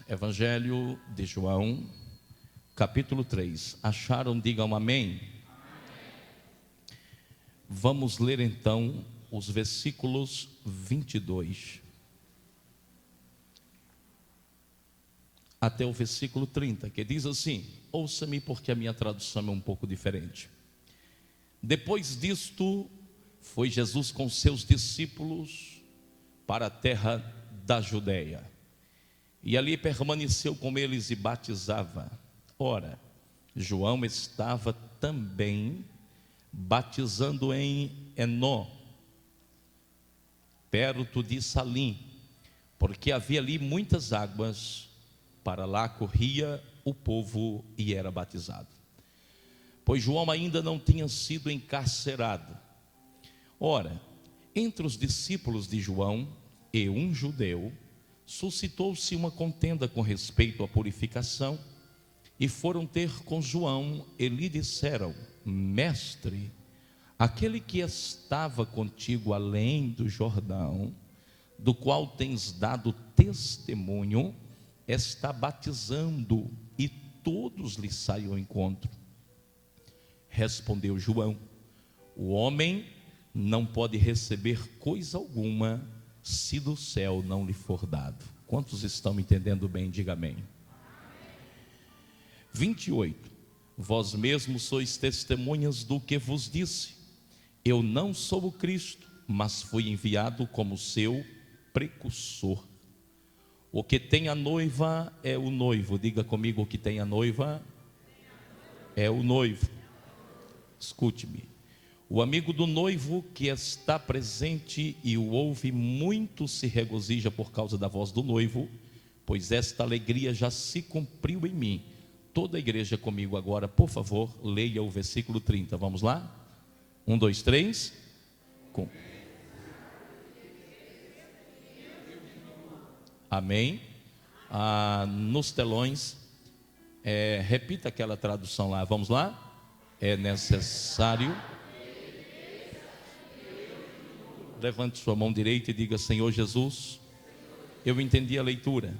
Evangelho de João, capítulo 3. Acharam? Digam amém. Vamos ler então os versículos 22 até o versículo 30, que diz assim: ouça-me, porque a minha tradução é um pouco diferente. Depois disto, foi Jesus com seus discípulos para a terra da Judeia, e ali permaneceu com eles e batizava. Ora, João estava também batizando em Enó, perto de Salim, porque havia ali muitas águas. Para lá corria o povo e era batizado, pois João ainda não tinha sido encarcerado. Ora, entre os discípulos de João e um judeu, suscitou-se uma contenda com respeito à purificação, e foram ter com João e lhe disseram: Mestre, aquele que estava contigo além do Jordão, do qual tens dado testemunho, está batizando, e todos lhe saem ao encontro. Respondeu João: o homem não pode receber coisa alguma se do céu não lhe for dado. Quantos estão entendendo bem? Diga amém. 28. Vós mesmos sois testemunhas do que vos disse. Eu não sou o Cristo, mas fui enviado como seu precursor. O que tem a noiva é o noivo. Diga comigo: o que tem a noiva é o noivo. Escute-me. O amigo do noivo que está presente e o ouve muito se regozija por causa da voz do noivo, pois esta alegria já se cumpriu em mim. Toda a igreja comigo agora, por favor, leia o versículo 30. Vamos lá? 1, 2, 3. Amém. Nos telões, repita aquela tradução lá. Vamos lá? É necessário. Levante sua mão direita e diga: Senhor Jesus, eu entendi a leitura,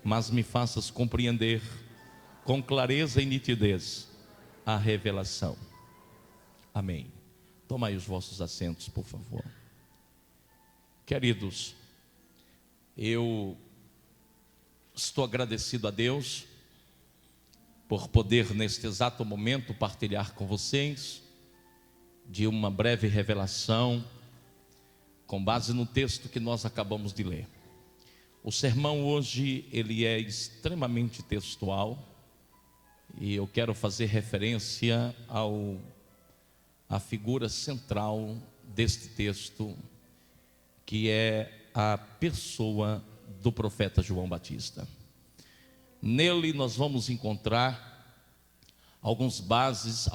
mas me faças compreender com clareza e nitidez a revelação. Amém. Tomai os vossos assentos, por favor. Queridos, eu estou agradecido a Deus por poder neste exato momento partilhar com vocês de uma breve revelação com base no texto que nós acabamos de ler. O sermão hoje ele é extremamente textual e eu quero fazer referência à figura central deste texto, que é a pessoa do profeta João Batista. Nele nós vamos encontrar algumas bases,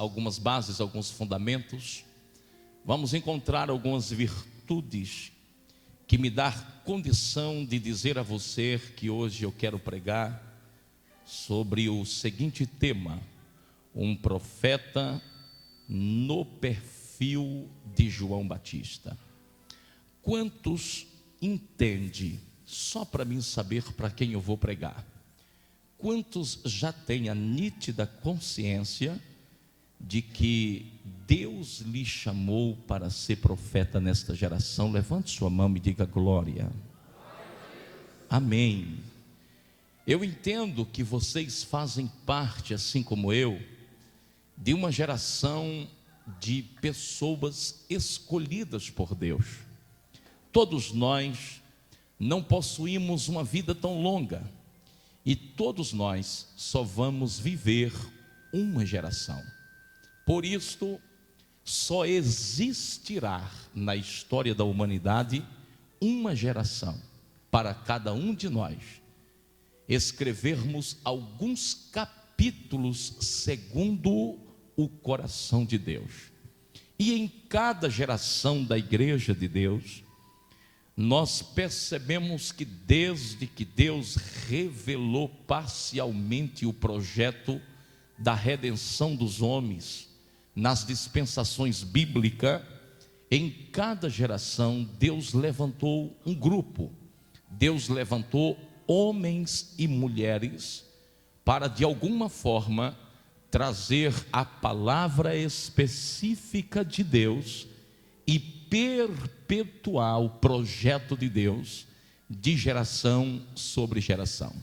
alguns fundamentos. Vamos encontrar algumas virtudes que me dá condição de dizer a você que hoje eu quero pregar sobre o seguinte tema: um profeta no perfil de João Batista. Quantos entende, só para mim saber para quem eu vou pregar, quantos já têm a nítida consciência de que Deus lhe chamou para ser profeta nesta geração? Levante sua mão e diga glória. Amém. Eu entendo que vocês fazem parte, assim como eu, de uma geração de pessoas escolhidas por Deus. Todos nós não possuímos uma vida tão longa, e todos nós só vamos viver uma geração. Por isto, só existirá na história da humanidade uma geração para cada um de nós escrevermos alguns capítulos segundo o coração de Deus. E em cada geração da igreja de Deus, nós percebemos que desde que Deus revelou parcialmente o projeto da redenção dos homens nas dispensações bíblicas, em cada geração Deus levantou um grupo, Deus levantou homens e mulheres para, de alguma forma, trazer a palavra específica de Deus e perpetuar o projeto de Deus de geração sobre geração.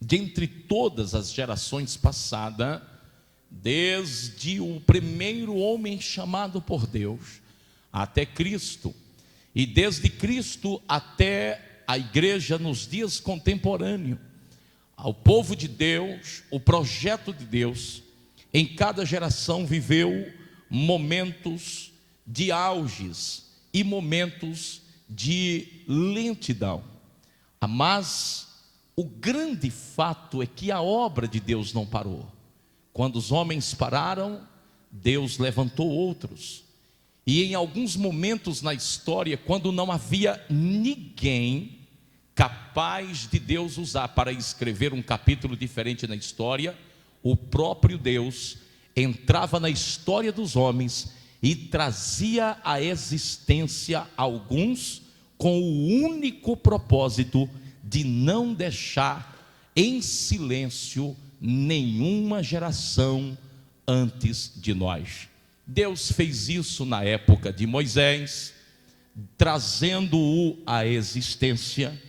Dentre todas as gerações passadas, desde o primeiro homem chamado por Deus até Cristo, e desde Cristo até a igreja nos dias contemporâneos, ao povo de Deus, o projeto de Deus, em cada geração viveu momentos de auges e momentos de lentidão. Mas o grande fato é que a obra de Deus não parou. Quando os homens pararam, Deus levantou outros. E em alguns momentos na história, quando não havia ninguém capaz de Deus usar para escrever um capítulo diferente na história, o próprio Deus entrava na história dos homens e trazia à existência alguns com o único propósito de não deixar em silêncio nenhuma geração antes de nós. Deus fez isso na época de Moisés, trazendo-o à existência.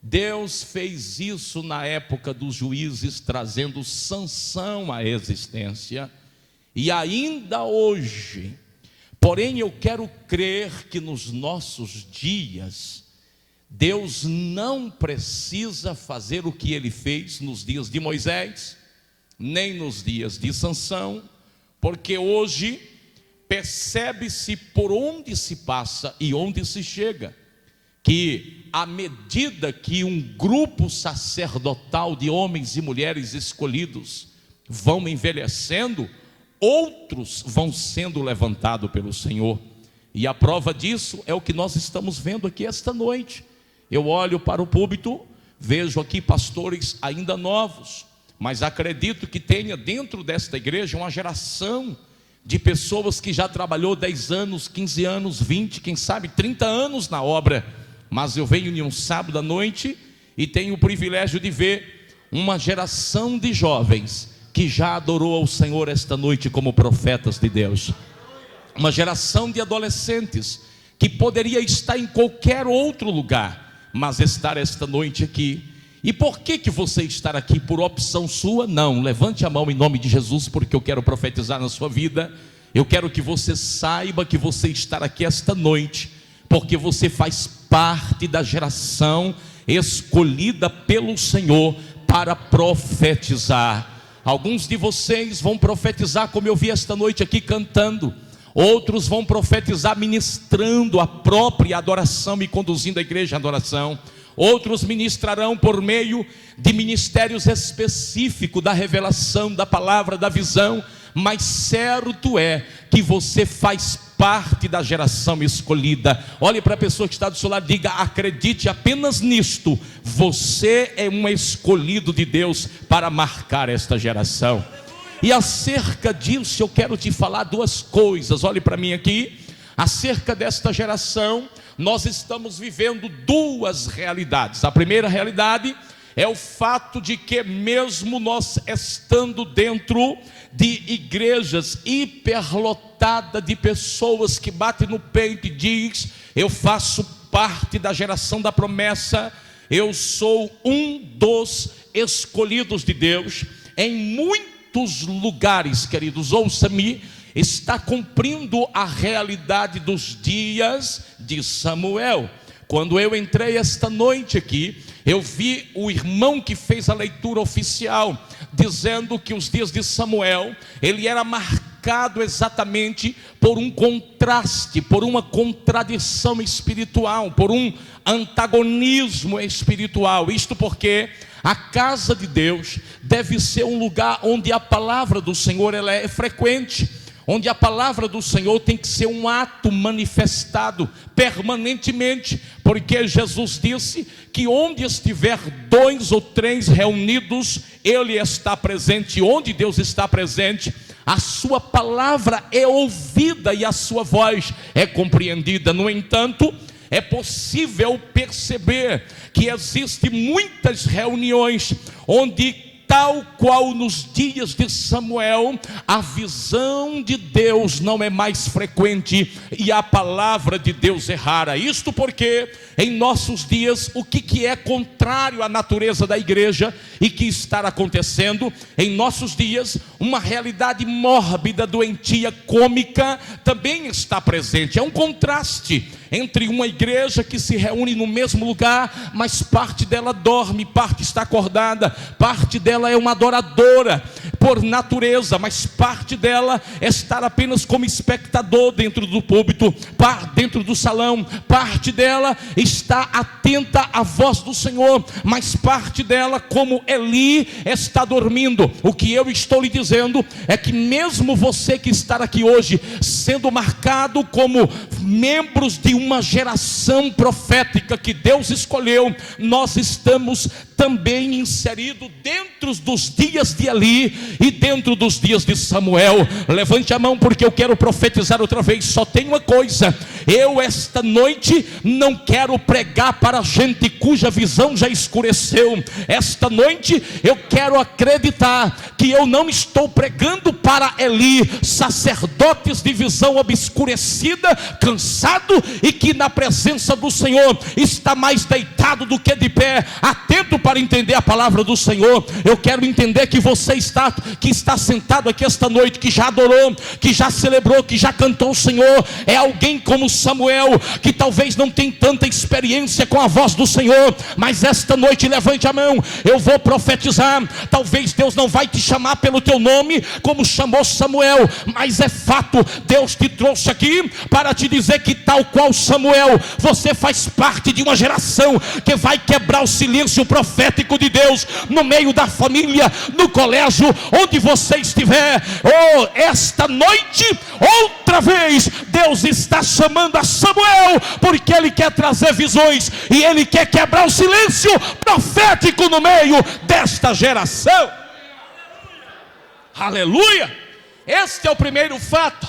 Deus fez isso na época dos juízes, trazendo Sansão à existência. E ainda hoje, porém eu quero crer que nos nossos dias, Deus não precisa fazer o que ele fez nos dias de Moisés, nem nos dias de Sansão, porque hoje percebe-se por onde se passa e onde se chega, que à medida que um grupo sacerdotal de homens e mulheres escolhidos vão envelhecendo, outros vão sendo levantados pelo Senhor. E a prova disso é o que nós estamos vendo aqui esta noite. Eu olho para o púlpito, vejo aqui pastores ainda novos, mas acredito que tenha dentro desta igreja uma geração de pessoas que já trabalhou 10 anos, 15 anos, 20, quem sabe 30 anos na obra. Mas eu venho em um sábado à noite e tenho o privilégio de ver uma geração de jovens que já adorou ao Senhor esta noite como profetas de Deus. Uma geração de adolescentes que poderia estar em qualquer outro lugar, mas estar esta noite aqui. E por que você está aqui? Por opção sua? Não, levante a mão em nome de Jesus, porque eu quero profetizar na sua vida. Eu quero que você saiba que você está aqui esta noite porque você faz parte da geração escolhida pelo Senhor para profetizar. Alguns de vocês vão profetizar como eu vi esta noite aqui cantando, outros vão profetizar ministrando a própria adoração e conduzindo a igreja à adoração. Outros ministrarão por meio de ministérios específicos da revelação, da palavra, da visão. Mas certo é que você faz parte da geração escolhida. Olhe para a pessoa que está do seu lado e diga: acredite apenas nisto, você é um escolhido de Deus para marcar esta geração. E acerca disso eu quero te falar duas coisas. Olhe para mim aqui. Acerca desta geração, nós estamos vivendo duas realidades. A primeira realidade é o fato de que mesmo nós estando dentro de igrejas hiperlotadas de pessoas que batem no peito e diz: eu faço parte da geração da promessa, eu sou um dos escolhidos de Deus. Em muitos lugares, queridos, ouça-me, está cumprindo a realidade dos dias de Samuel. Quando eu entrei esta noite aqui, eu vi o irmão que fez a leitura oficial, dizendo que os dias de Samuel, ele era marcado exatamente por um contraste, por uma contradição espiritual, por um antagonismo espiritual. Isto porque a casa de Deus deve ser um lugar onde a palavra do Senhor ela é frequente, onde a palavra do Senhor tem que ser um ato manifestado permanentemente, porque Jesus disse que onde estiver 2 ou 3 reunidos, Ele está presente. Onde Deus está presente, a sua palavra é ouvida e a sua voz é compreendida. No entanto, é possível perceber que existem muitas reuniões onde, tal qual nos dias de Samuel, a visão de Deus não é mais frequente e a palavra de Deus é rara. Isto porque em nossos dias o que é contrário à natureza da igreja e que está acontecendo em nossos dias, uma realidade mórbida, doentia, cômica também está presente. É um contraste entre uma igreja que se reúne no mesmo lugar, mas parte dela dorme, parte está acordada, parte dela é uma adoradora por natureza, mas parte dela é estar apenas como espectador dentro do púlpito, dentro do salão. Parte dela está atenta à voz do Senhor, mas parte dela, como Eli, está dormindo. O que eu estou lhe dizendo é que mesmo você que está aqui hoje, sendo marcado como membros de uma geração profética que Deus escolheu, nós estamos também inseridos dentro dos dias de Eli e dentro dos dias de Samuel. Levante a mão, porque eu quero profetizar outra vez. Só tem uma coisa: eu esta noite não quero pregar para gente cuja visão já escureceu. Esta noite eu quero acreditar que eu não estou pregando para Eli, sacerdotes de visão obscurecida, cansado e que na presença do Senhor está mais deitado do que de pé, atento para entender a palavra do Senhor. Eu quero entender que você que está sentado aqui esta noite, que já adorou, que já celebrou, que já cantou o Senhor, é alguém como Samuel, que talvez não tem tanta experiência com a voz do Senhor, mas esta noite levante a mão, eu vou profetizar. Talvez Deus não vai te chamar pelo teu nome como chamou Samuel, mas é fato, Deus te trouxe aqui para te dizer que tal qual Samuel, você faz parte de uma geração que vai quebrar o silêncio profético de Deus no meio da família, no colégio, onde você estiver. Esta noite, outra vez, Deus está chamando a Samuel, porque Ele quer trazer visões e Ele quer quebrar o silêncio profético no meio desta geração. Aleluia! Este é o primeiro fato.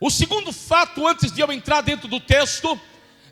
O segundo fato, antes de eu entrar dentro do texto,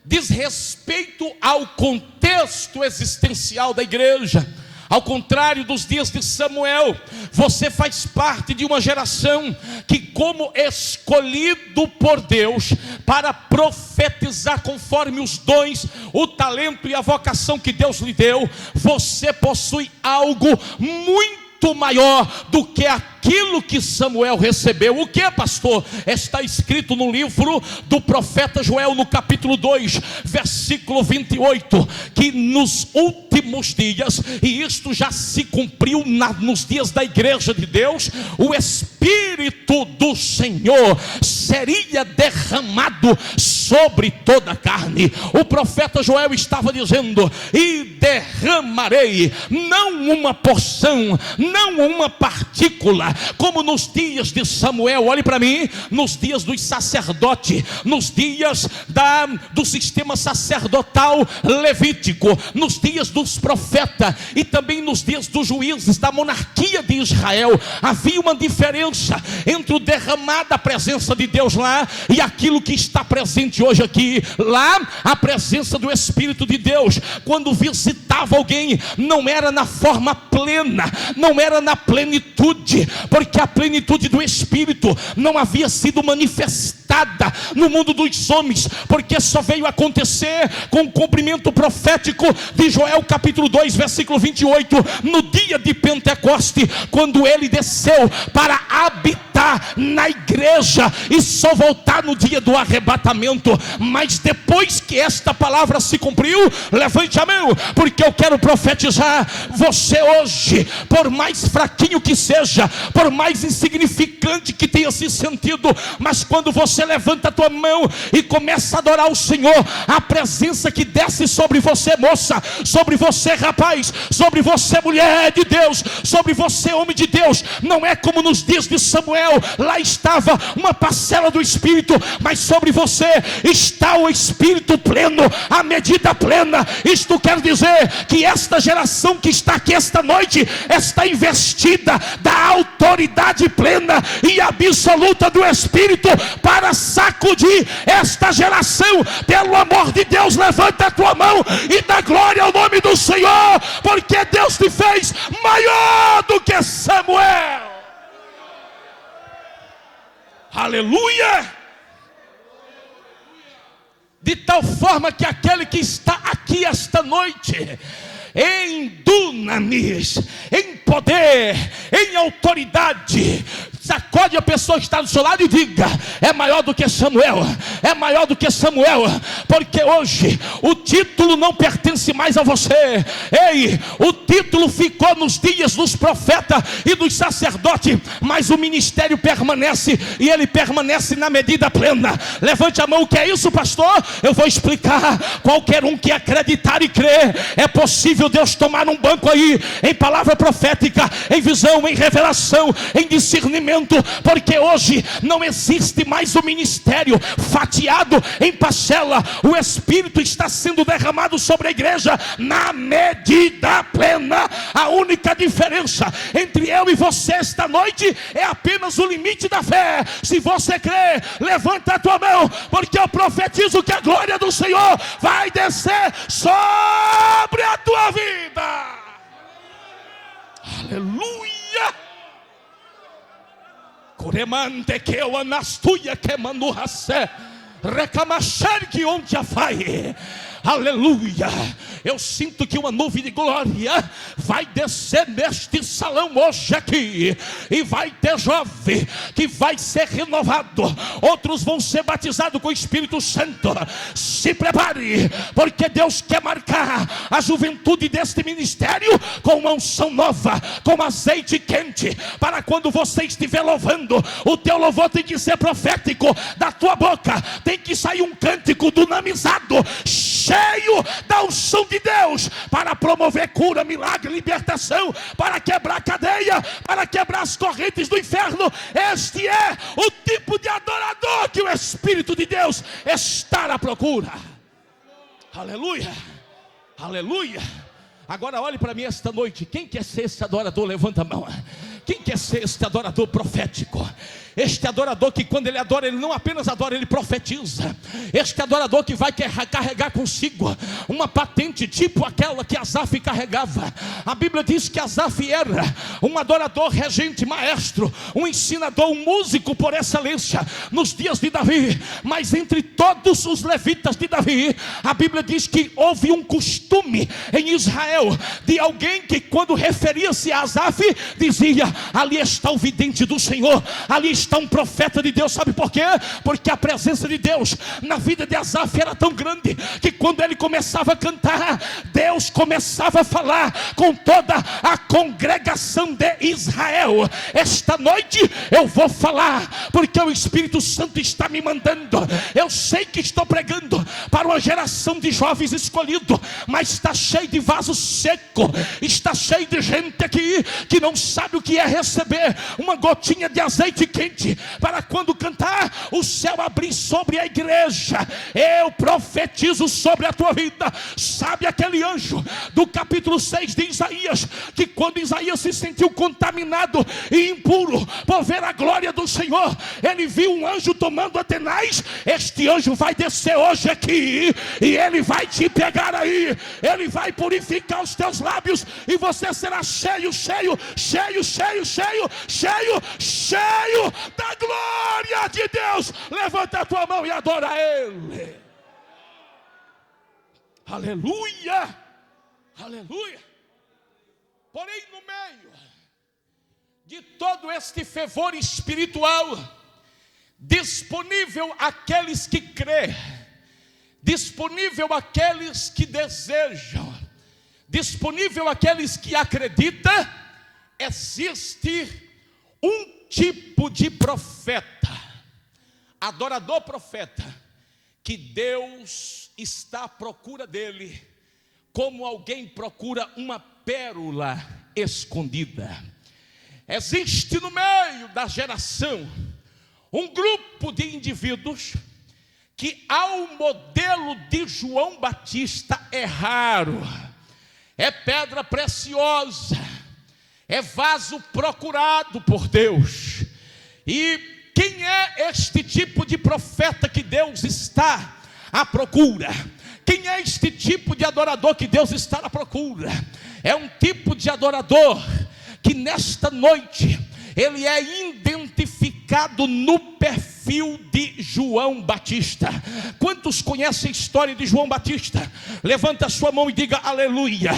diz respeito ao contexto existencial da igreja. Ao contrário dos dias de Samuel, você faz parte de uma geração que, como escolhido por Deus para profetizar conforme os dons, o talento e a vocação que Deus lhe deu, você possui algo muito maior do que aquilo que Samuel recebeu. O que, pastor? Está escrito no livro do profeta Joel, no capítulo 2, versículo 28, que nos últimos dias, e isto já se cumpriu nos dias da igreja de Deus, o Espírito do Senhor seria derramado sobre toda a carne. O profeta Joel estava dizendo: e derramarei não uma porção, não uma partícula, como nos dias de Samuel. Olhe para mim, nos dias dos sacerdotes, nos dias do sistema sacerdotal levítico, nos dias dos profetas e também nos dias dos juízes da monarquia de Israel, havia uma diferença entre o derramar da presença de Deus lá e aquilo que está presente hoje aqui. Lá, a presença do Espírito de Deus, quando visitava alguém, não era na forma plena, não era na plenitude, porque a plenitude do Espírito não havia sido manifestada no mundo dos homens, porque só veio acontecer com o cumprimento profético de Joel capítulo 2, versículo 28, no dia de Pentecoste, quando ele desceu para habitar na igreja e só voltar no dia do arrebatamento. Mas depois que esta palavra se cumpriu, levante a mão, porque eu quero profetizar. Você hoje, por mais fraquinho que seja, por mais insignificante que tenha se sentido, mas quando você levanta a tua mão e começa a adorar o Senhor, a presença que desce sobre você, moça, sobre você, rapaz, sobre você, mulher de Deus, sobre você, homem de Deus, não é como nos dias de Samuel, Samuel, lá estava uma parcela do Espírito, mas sobre você está o Espírito pleno, a medida plena. Isto quer dizer que esta geração que está aqui esta noite está investida da autoridade plena e absoluta do Espírito para sacudir esta geração. Pelo amor de Deus, levanta a tua mão e dá glória ao nome do Senhor, porque Deus te fez maior do que Samuel. Aleluia! De tal forma que aquele que está aqui esta noite, em dunamis, em poder, em autoridade, sacode a pessoa que está do seu lado e diga: é maior do que Samuel, é maior do que Samuel, porque hoje o título não pertence mais a você. Ei, o título ficou nos dias dos profetas e dos sacerdotes, mas o ministério permanece, e ele permanece na medida plena. Levante a mão. O que é isso, pastor? Eu vou explicar. Qualquer um que acreditar e crer, é possível Deus tomar um banco aí, em palavra profética, em visão, em revelação, em discernimento, porque hoje não existe mais o ministério fatiado em parcela. O Espírito está sendo derramado sobre a igreja na medida plena. A única diferença entre eu e você esta noite é apenas o limite da fé. Se você crê, levanta a tua mão, porque eu profetizo que a glória do Senhor vai descer sobre a tua vida. Aleluia! Coremante que eu anastuia que manuhase recamacher que onde a vai. Aleluia! Eu sinto que uma nuvem de glória vai descer neste salão hoje aqui, e vai ter jovem que vai ser renovado, outros vão ser batizados com o Espírito Santo. Se prepare, porque Deus quer marcar a juventude deste ministério com uma unção nova, com azeite quente, para quando você estiver louvando, o teu louvor tem que ser profético, da tua boca tem que sair um cântico dunamizado, cheio da unção de Deus, para promover cura, milagre, libertação, para quebrar cadeia, para quebrar as correntes do inferno. Este é o tipo de adorador que o Espírito de Deus está à procura. Aleluia, aleluia. Agora olhe para mim esta noite. Quem quer ser esse adorador? Levanta a mão. Quem quer ser este adorador profético? Este adorador que quando ele adora, ele não apenas adora, ele profetiza. Este adorador que vai carregar consigo uma patente tipo aquela que Asaf carregava. A Bíblia diz que Asaf era um adorador, regente, maestro, um ensinador, um músico por excelência nos dias de Davi. Mas entre todos os levitas de Davi, a Bíblia diz que houve um costume em Israel de alguém que quando referia-se a Asaf, dizia: ali está o vidente do Senhor, ali está um profeta de Deus. Sabe por quê? Porque a presença de Deus na vida de Asaf era tão grande, que quando ele começava a cantar, Deus começava a falar com toda a congregação de Israel. Esta noite eu vou falar, porque o Espírito Santo está me mandando. Eu sei que estou pregando para uma geração de jovens escolhidos, mas está cheio de vaso seco, está cheio de gente aqui que não sabe o que é receber uma gotinha de azeite quente, para quando cantar, o céu abrir sobre a igreja. Eu profetizo sobre a tua vida. Sabe aquele anjo do capítulo 6 de Isaías, que quando Isaías se sentiu contaminado e impuro por ver a glória do Senhor, ele viu um anjo tomando Atenais? Este anjo vai descer hoje aqui, e ele vai te pegar aí, ele vai purificar os teus lábios, e você será cheio, cheio, cheio, cheio, cheio, cheio, cheio da glória de Deus. Levanta a tua mão e adora Ele. Aleluia, aleluia. Porém, no meio de todo este fervor espiritual, disponível àqueles que crê, disponível àqueles que desejam, disponível àqueles que acreditam, existe um tipo de profeta, adorador profeta, que Deus está à procura dele, como alguém procura uma pérola escondida. Existe no meio da geração um grupo de indivíduos que, ao modelo de João Batista, é raro, é pedra preciosa, é vaso procurado por Deus. E quem é este tipo de profeta que Deus está à procura? Quem é este tipo de adorador que Deus está à procura? É um tipo de adorador que nesta noite ele é identificado no perfil de João Batista. Quantos conhecem a história de João Batista? Levanta a sua mão e diga aleluia.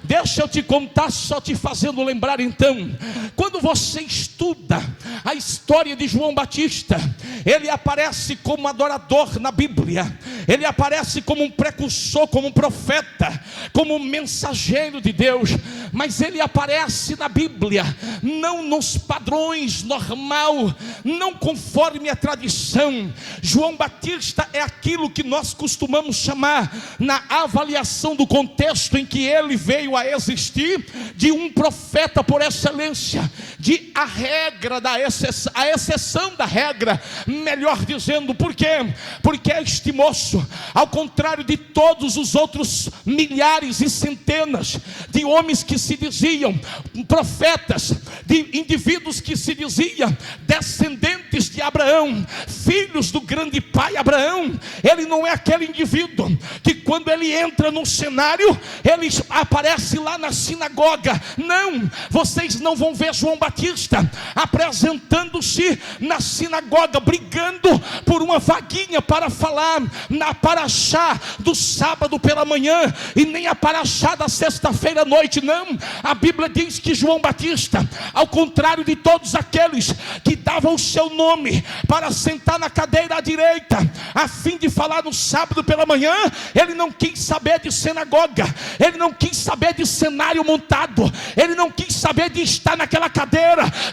Deixa eu te contar, só te fazendo lembrar então. Quando você estuda a história de João Batista, ele aparece como adorador na Bíblia. Ele aparece como um precursor, como um profeta, como um mensageiro de Deus. Mas ele aparece na Bíblia não nos padrões normal, não conforme a tradição. João Batista é aquilo que nós costumamos chamar, na avaliação do contexto em que ele veio a existir, de um profeta por excelência, de a regra da exceção, a exceção da regra, melhor dizendo. Por quê? Porque este moço, ao contrário de todos os outros milhares e centenas de homens que se diziam profetas, de indivíduos que se diziam descendentes de Abraão, filhos do grande pai Abraão, ele não é aquele indivíduo que, quando ele entra no cenário, ele aparece lá na sinagoga. Não, vocês não vão ver João Batista apresentando-se na sinagoga, brigando por uma vaguinha para falar na paraxá do sábado pela manhã, e nem a paraxá da sexta-feira à noite. Não, a Bíblia diz que João Batista, ao contrário de todos aqueles que davam o seu nome para sentar na cadeira à direita, a fim de falar no sábado pela manhã, ele não quis saber de sinagoga, ele não quis saber de cenário montado, ele não quis saber de estar naquela cadeira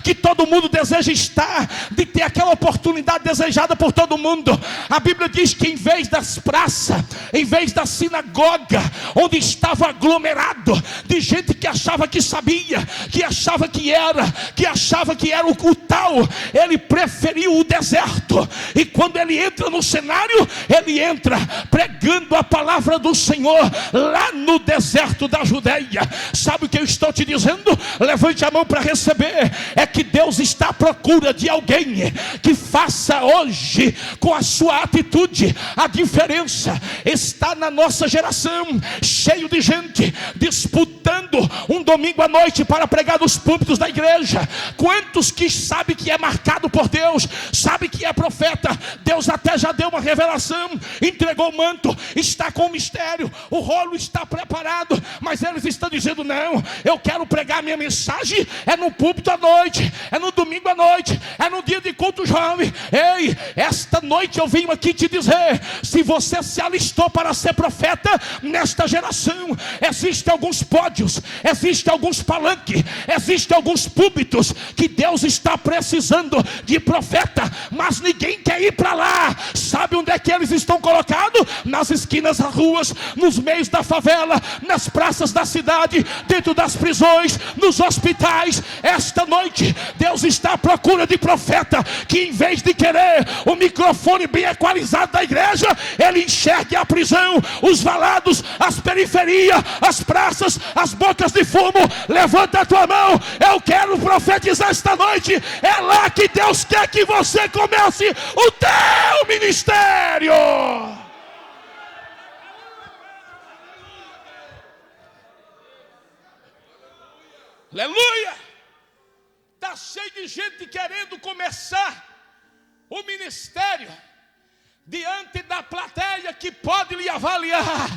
que todo mundo deseja estar, de ter aquela oportunidade desejada por todo mundo. A Bíblia diz que em vez das praças, em vez da sinagoga, onde estava aglomerado de gente que achava que sabia, que achava que era o tal, ele preferiu o deserto. E quando ele entra no cenário, ele entra pregando a palavra do Senhor lá no deserto da Judeia. Sabe o que eu estou te dizendo? Levante a mão para receber. É que Deus está à procura de alguém que faça hoje, com a sua atitude, a diferença. Está na nossa geração cheio de gente disputando um domingo à noite para pregar nos púlpitos da igreja. Quantos que sabe que é marcado por Deus, sabe que é profeta, Deus até já deu uma revelação, entregou o manto, está com o mistério, o rolo está preparado, mas eles estão dizendo: não, eu quero pregar minha mensagem é no púlpito à noite, é no domingo à noite, é no dia de culto jovem. Ei, esta noite eu venho aqui te dizer, se você se alistou para ser profeta nesta geração, existem alguns pódios, existem alguns palanques, existem alguns púlpitos que Deus está precisando de profeta, mas ninguém quer ir para lá. Sabe onde é que eles estão colocados? Nas esquinas das ruas, nos meios da favela, nas praças da cidade, dentro das prisões, nos hospitais. Esta noite Deus está à procura de profeta que, em vez de querer o microfone bem equalizado da igreja, ele enxergue a prisão, os valados, as periferias, as praças, as bocas de fumo. Levanta a tua mão, eu quero profetizar esta noite. É lá que Deus quer que você comece o teu ministério. Aleluia! Está cheio de gente querendo começar o ministério diante da plateia que pode lhe avaliar.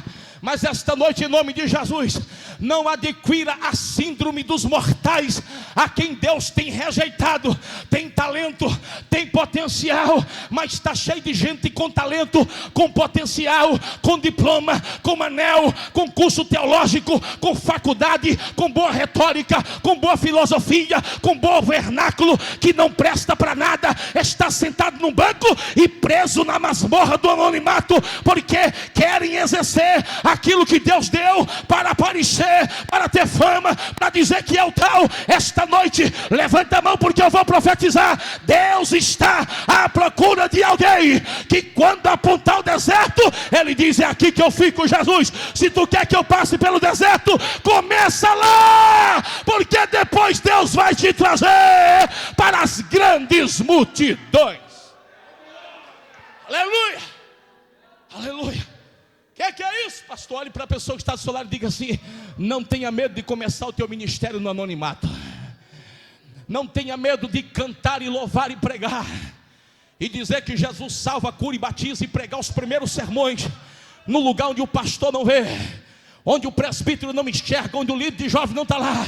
Mas esta noite, em nome de Jesus, não adquira a síndrome dos mortais, a quem Deus tem rejeitado. Tem talento, tem potencial, mas está cheio de gente com talento, com potencial, com diploma, com anel, com curso teológico, com faculdade, com boa retórica, com boa filosofia, com bom vernáculo, que não presta para nada, está sentado num banco e preso na masmorra do anonimato, porque querem exercer aquilo que Deus deu para aparecer para ter fama, para dizer que é o tal. Esta noite, levanta a mão, porque eu vou profetizar. Deus está à procura de alguém que, quando apontar o deserto, ele diz: é aqui que eu fico, Jesus. Se tu quer que eu passe pelo deserto, começa lá, porque depois Deus vai te trazer para as grandes multidões. Aleluia, aleluia. O que é isso, pastor? Olhe para a pessoa que está do seu lado e diga assim: não tenha medo de começar o teu ministério no anonimato. Não tenha medo de cantar e louvar e pregar, e dizer que Jesus salva, cura e batiza, e pregar os primeiros sermões no lugar onde o pastor não vê, onde o presbítero não enxerga, onde o líder de jovem não está lá.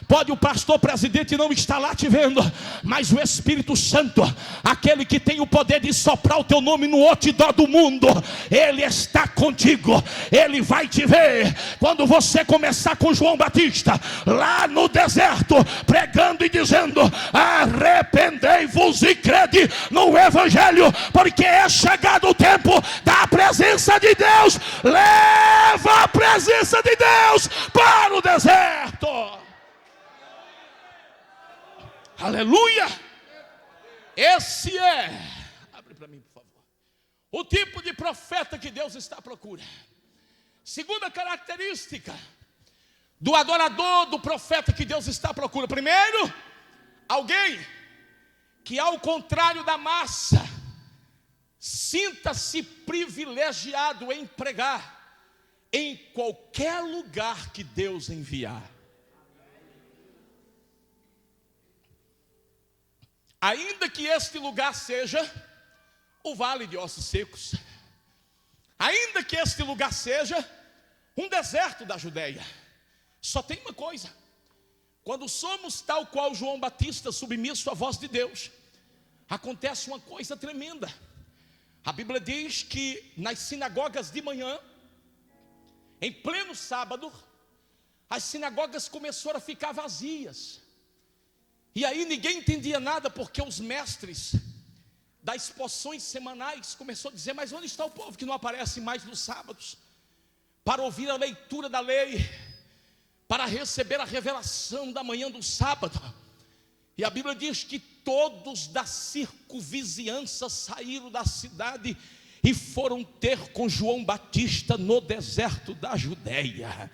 Pode o pastor presidente não estar lá te vendo, mas o Espírito Santo, aquele que tem o poder de soprar o teu nome no outdoor do mundo, ele está contigo. Ele vai te ver quando você começar com João Batista lá no deserto, pregando e dizendo: arrependei-vos e crede no Evangelho, porque é chegado o tempo da presença de Deus. Leva a presença de Deus para o deserto. Aleluia. Esse é, abre para mim, por favor, o tipo de profeta que Deus está à procura. Segunda característica do adorador, do profeta que Deus está à procura: primeiro, alguém que, ao contrário da massa, sinta-se privilegiado em pregar em qualquer lugar que Deus enviar. Ainda que este lugar seja o vale de ossos secos, ainda que este lugar seja um deserto da Judeia, só tem uma coisa: quando somos tal qual João Batista, submisso à voz de Deus, acontece uma coisa tremenda. A Bíblia diz que nas sinagogas de manhã, em pleno sábado, as sinagogas começaram a ficar vazias. E aí ninguém entendia nada, porque os mestres das poções semanais começaram a dizer: mas onde está o povo que não aparece mais nos sábados, para ouvir a leitura da lei, para receber a revelação da manhã do sábado? E a Bíblia diz que todos da circunvizinhança saíram da cidade e foram ter com João Batista no deserto da Judeia.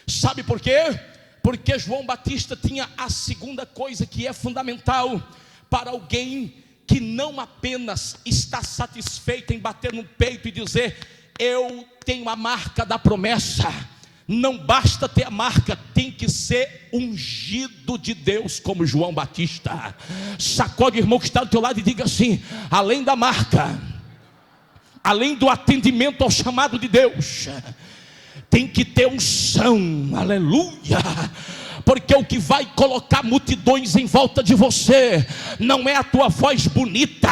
Sabe por quê? Porque João Batista tinha a segunda coisa que é fundamental para alguém que não apenas está satisfeito em bater no peito e dizer: eu tenho a marca da promessa. Não basta ter a marca, tem que ser ungido de Deus como João Batista. Sacode o irmão que está do teu lado e diga assim: além da marca, além do atendimento ao chamado de Deus, tem que ter unção. Aleluia. Porque o que vai colocar multidões em volta de você não é a tua voz bonita.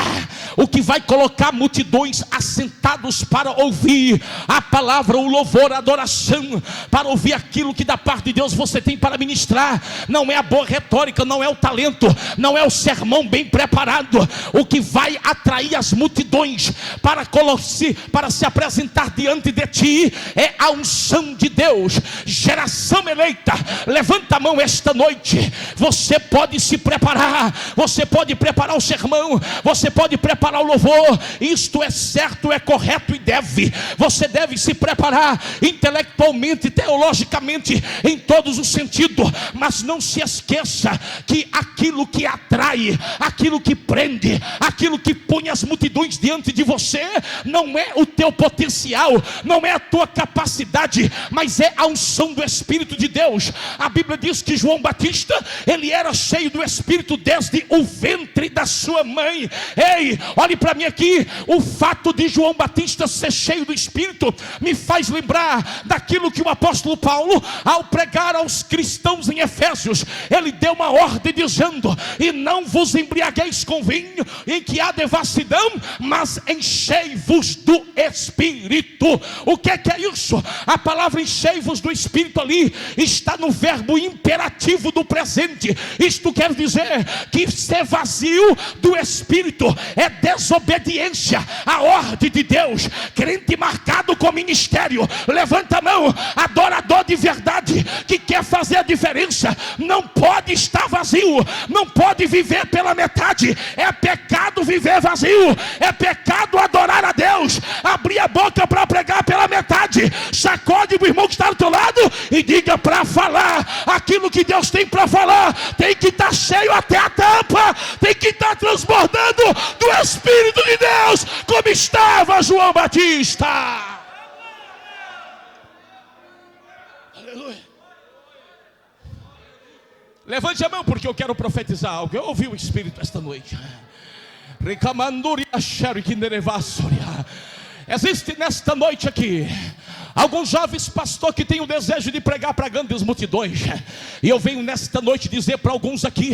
O que vai colocar multidões assentados para ouvir a palavra, o louvor, a adoração, para ouvir aquilo que da parte de Deus você tem para ministrar, não é a boa retórica, não é o talento, não é o sermão bem preparado. O que vai atrair as multidões para se apresentar diante de ti é a unção de Deus. Geração eleita, levanta a mão esta noite. Você pode se preparar, você pode preparar o sermão, você pode preparar o louvor. Isto é certo, é correto e deve. Você deve se preparar intelectualmente, teologicamente, em todos os sentidos. Mas não se esqueça que aquilo que atrai, aquilo que prende, aquilo que põe as multidões diante de você, não é o teu potencial, não é a tua capacidade, mas é a unção do Espírito de Deus. A Bíblia diz que João Batista, ele era cheio do Espírito desde o ventre da sua mãe. Ei, olhe para mim aqui. O fato de João Batista ser cheio do Espírito me faz lembrar daquilo que o apóstolo Paulo, ao pregar aos cristãos em Efésios, ele deu uma ordem dizendo: e não vos embriagueis com vinho em que há devassidão, mas enchei-vos do Espírito. O que é isso? A palavra enchei-vos do Espírito ali está no verbo imperativo. imperativo do presente. Isto quer dizer que ser vazio do Espírito é desobediência à ordem de Deus. Crente marcado com ministério, levanta a mão. Adorador de verdade que quer fazer a diferença não pode estar vazio, não pode viver pela metade. É pecado viver vazio, é pecado adorar a Deus, abrir a boca para pregar pela metade. Sacode o irmão que está do teu lado e diga para falar aquilo que Deus tem para falar. Tem que estar cheio até a tampa, tem que estar transbordando do Espírito de Deus, como estava João Batista. Aleluia. Levante a mão, porque eu quero profetizar algo. Eu ouvi o Espírito esta noite. Existe nesta noite aqui alguns jovens pastores que têm o desejo de pregar para grandes multidões. E eu venho nesta noite dizer para alguns aqui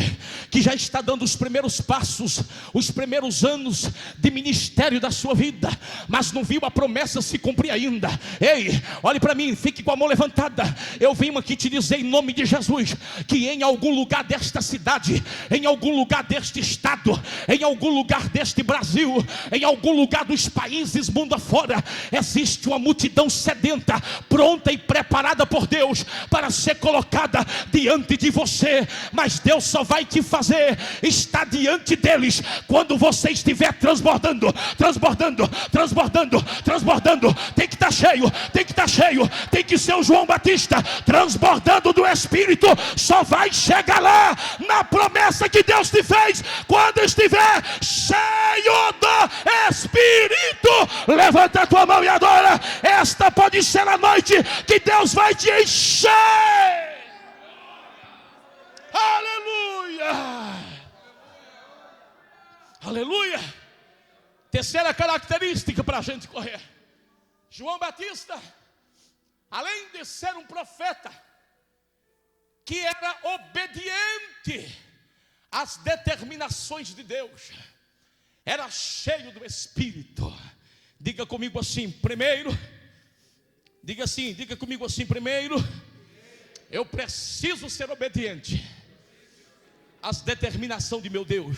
que já está dando os primeiros passos, os primeiros anos de ministério da sua vida, mas não viu a promessa se cumprir ainda. Ei, olhe para mim, fique com a mão levantada. Eu venho aqui te dizer em nome de Jesus que em algum lugar desta cidade, em algum lugar deste estado, em algum lugar deste Brasil, em algum lugar dos países mundo afora, existe uma multidão sedenta, pronta e preparada por Deus para ser colocada diante de você. Mas Deus só vai te fazer estar diante deles quando você estiver transbordando, transbordando, transbordando, transbordando. Tem que estar cheio, tem que estar cheio, tem que ser o João Batista transbordando do Espírito. Só vai chegar lá na promessa que Deus te fez quando estiver cheio do Espírito. Levanta a tua mão e adora. Esta pode ser a noite que Deus vai te encher. Aleluia. Aleluia. Terceira característica para a gente correr. João Batista, além de ser um profeta que era obediente às determinações de Deus, era cheio do Espírito. Diga comigo assim, primeiro. Diga comigo assim, primeiro, eu preciso ser obediente às determinações de meu Deus.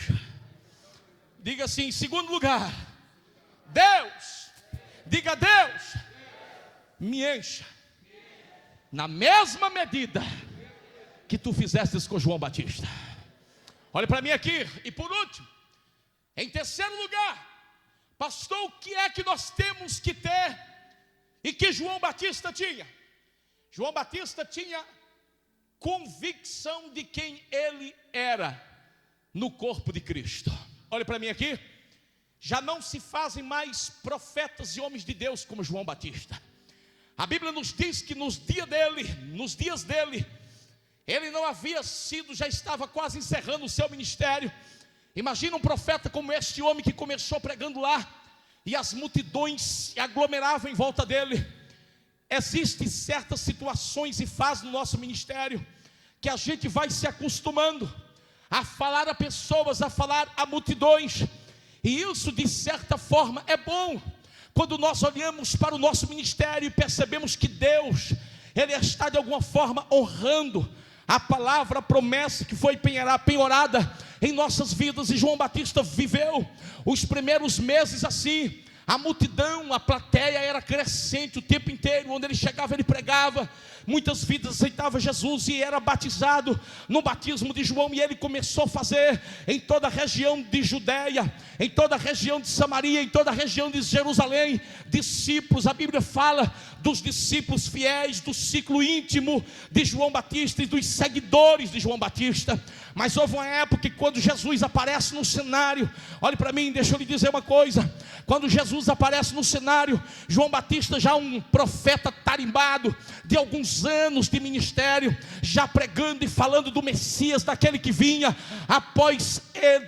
Diga assim, em segundo lugar, Deus, diga Deus, me encha na mesma medida que tu fizestes com João Batista. Olha para mim aqui. E por último, em terceiro lugar, pastor, o que é que nós temos que ter e que João Batista tinha? João Batista tinha convicção de quem ele era no corpo de Cristo. Olha para mim aqui. Já não se fazem mais profetas e homens de Deus como João Batista. A Bíblia nos diz que nos dias dele, ele não havia sido, já estava quase encerrando o seu ministério. Imagina um profeta como este homem que começou pregando lá, e as multidões se aglomeravam em volta dele. Existem certas situações e fases no nosso ministério que a gente vai se acostumando a falar a pessoas, a falar a multidões. E isso de certa forma é bom, quando nós olhamos para o nosso ministério e percebemos que Deus, Ele está de alguma forma honrando a palavra, a promessa que foi penhorada em nossas vidas. E João Batista viveu os primeiros meses assim. A multidão, a plateia era crescente o tempo inteiro. Onde ele chegava, ele pregava. Muitas vidas aceitavam Jesus e era batizado no batismo de João. E ele começou a fazer em toda a região de Judeia, em toda a região de Samaria, em toda a região de Jerusalém, discípulos. A Bíblia fala dos discípulos fiéis, do ciclo íntimo de João Batista e dos seguidores de João Batista. Mas houve uma época que quando Jesus aparece no cenário, olhe para mim, deixa eu lhe dizer uma coisa. Quando Jesus aparece no cenário, João Batista, já um profeta tarimbado, de alguns anos de ministério, já pregando e falando do Messias, daquele que vinha após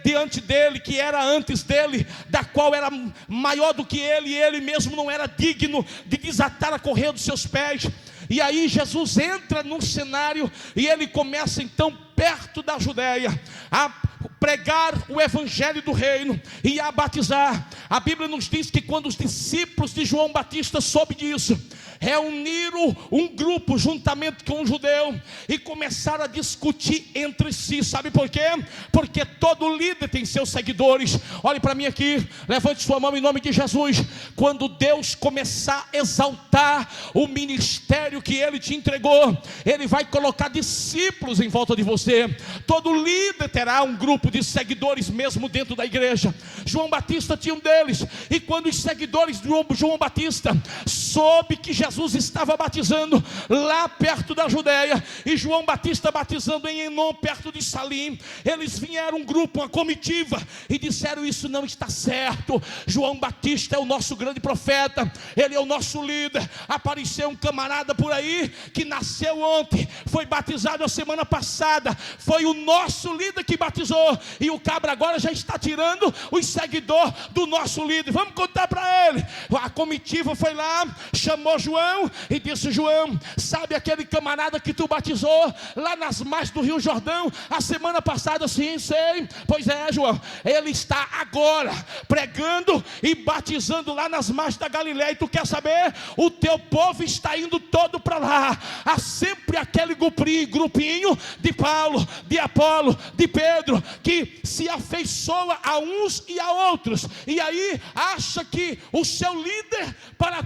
diante dele, que era antes dele, da qual era maior do que ele, e ele mesmo não era digno de desatar a correia dos seus pés. E aí Jesus entra no cenário e ele começa então perto da Judeia a pregar o evangelho do reino e a batizar. A Bíblia nos diz que quando os discípulos de João Batista soube disso, reuniram um grupo juntamente com um judeu e começaram a discutir entre si. Sabe por quê? Porque todo líder tem seus seguidores. Olhe para mim aqui, levante sua mão em nome de Jesus. Quando Deus começar a exaltar o ministério que Ele te entregou, Ele vai colocar discípulos em volta de você. Todo líder terá um grupo de seguidores mesmo dentro da igreja. João Batista tinha um deles. E quando os seguidores de João Batista soube que Jesus estava batizando lá perto da Judeia, e João Batista batizando em Enom, perto de Salim, eles vieram um grupo, uma comitiva, e disseram: isso não está certo. João Batista é o nosso grande profeta, ele é o nosso líder. Apareceu um camarada por aí que nasceu ontem, foi batizado a semana passada, foi o nosso líder que batizou, e o cabra agora já está tirando os seguidores do nosso líder. Vamos contar para ele. A comitiva foi lá, chamou João e disse: João, sabe aquele camarada que tu batizou lá nas margens do Rio Jordão a semana passada? Sim, sei. Pois é, João, ele está agora pregando e batizando lá nas margens da Galileia. E tu quer saber? O teu povo está indo todo para lá. Há sempre aquele grupinho de Paulo, de Apolo, de Pedro, que se afeiçoa a uns e a outros, e aí acha que o seu líder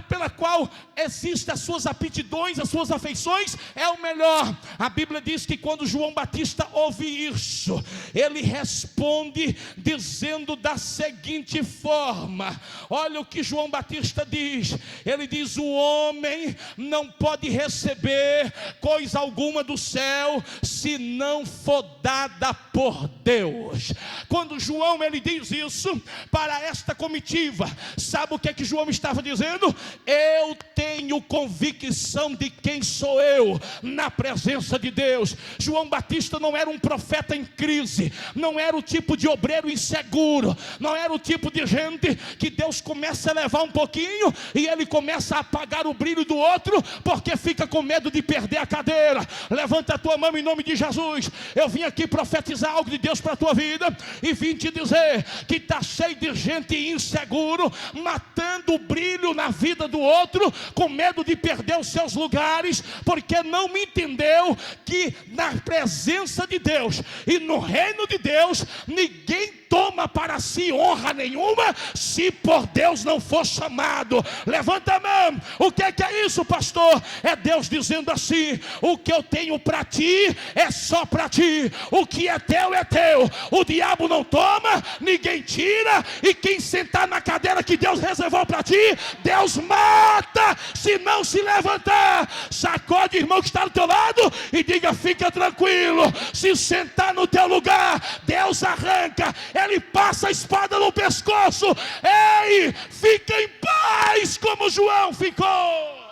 pela qual existem as suas aptidões, as suas afeições, é o melhor. A Bíblia diz que quando João Batista ouve isso, ele responde dizendo da seguinte forma: olha o que João Batista diz. Ele diz: o homem não pode receber coisa alguma do céu se não for dada por Deus. Quando João ele diz isso para esta comitiva, sabe o que é que João estava dizendo? Eu tenho convicção de quem sou eu na presença de Deus. João Batista não era um profeta em crise, não era o tipo de obreiro inseguro, não era o tipo de gente que Deus começa a levar um pouquinho e ele começa a apagar o brilho do outro porque fica com medo de perder a cadeira. Levanta a tua mão em nome de Jesus. Eu vim aqui profetizar algo de Deus para a tua vida e vim te dizer que está cheio de gente inseguro, matando o brilho na vida do outro, com medo de perder os seus lugares, porque não me entendeu que na presença de Deus e no reino de Deus, ninguém toma para si honra nenhuma se por Deus não for chamado. Levanta a mão. O que é isso, pastor? É Deus dizendo assim: o que eu tenho para ti é só para ti, o que é teu é teu. O diabo não toma, ninguém tira, e quem sentar na cadeira que Deus reservou para ti, Deus mata se não se levantar. Sacode o irmão que está do teu lado e diga: fica tranquilo, se sentar no teu lugar, Deus arranca, Ele passa a espada no pescoço. Ei, fica em paz como João ficou.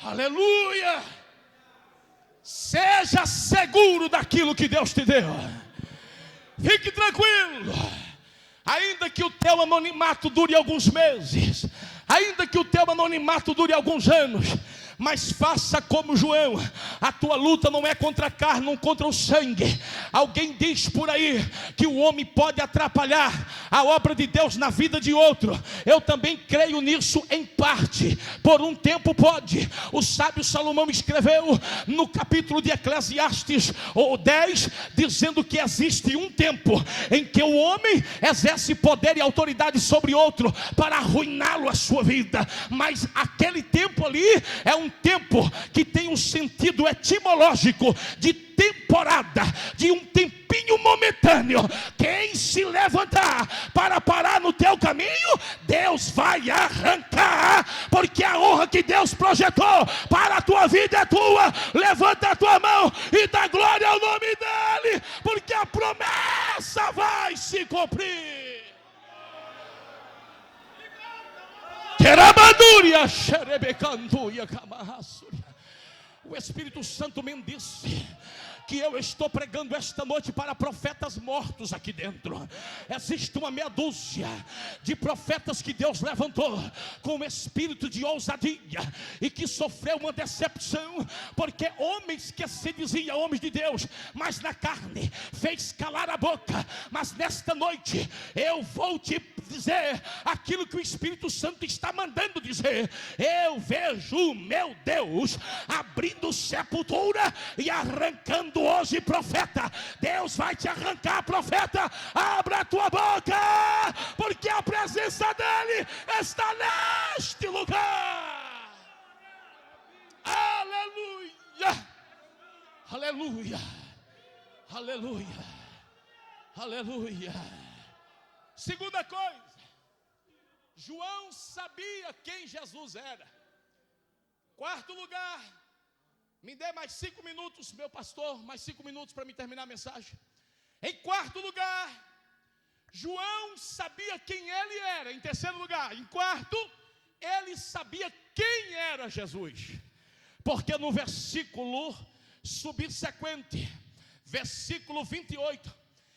Aleluia. Seja seguro daquilo que Deus te deu. Fique tranquilo. Ainda que o teu anonimato dure alguns meses, ainda que o teu anonimato dure alguns anos, mas faça como João. A tua luta não é contra a carne, não contra o sangue. Alguém diz por aí que o homem pode atrapalhar a obra de Deus na vida de outro. Eu também creio nisso em parte. Por um tempo pode. O sábio Salomão escreveu no capítulo de Eclesiastes 10, dizendo que existe um tempo em que o homem exerce poder e autoridade sobre outro para arruiná-lo a sua vida. Mas aquele tempo ali é um tempo que tem um sentido etimológico de temporada, de um tempinho momentâneo. Quem se levantar para parar no teu caminho, Deus vai arrancar, porque a honra que Deus projetou para a tua vida é tua. Levanta a tua mão e dá glória ao nome dele, porque a promessa vai se cumprir. O Espírito Santo me disse que eu estou pregando esta noite para profetas mortos aqui dentro. Existe uma meia dúzia de profetas que Deus levantou com espírito de ousadia e que sofreu uma decepção, porque homens que se diziam homens de Deus, mas na carne fez calar a boca. Mas nesta noite eu vou te dizer aquilo que o Espírito Santo está mandando dizer. Eu vejo o meu Deus abrindo sepultura e arrancando hoje profeta. Deus vai te arrancar, profeta. Abra a tua boca, porque a presença dele está neste lugar. Aleluia, aleluia, aleluia, aleluia. Segunda coisa, João sabia quem Jesus era. Quarto lugar, me dê mais 5 minutos, meu pastor, mais 5 minutos para me terminar a mensagem. Em quarto lugar, João sabia quem ele era. Em terceiro lugar, em quarto, ele sabia quem era Jesus. Porque no versículo subsequente, versículo 28,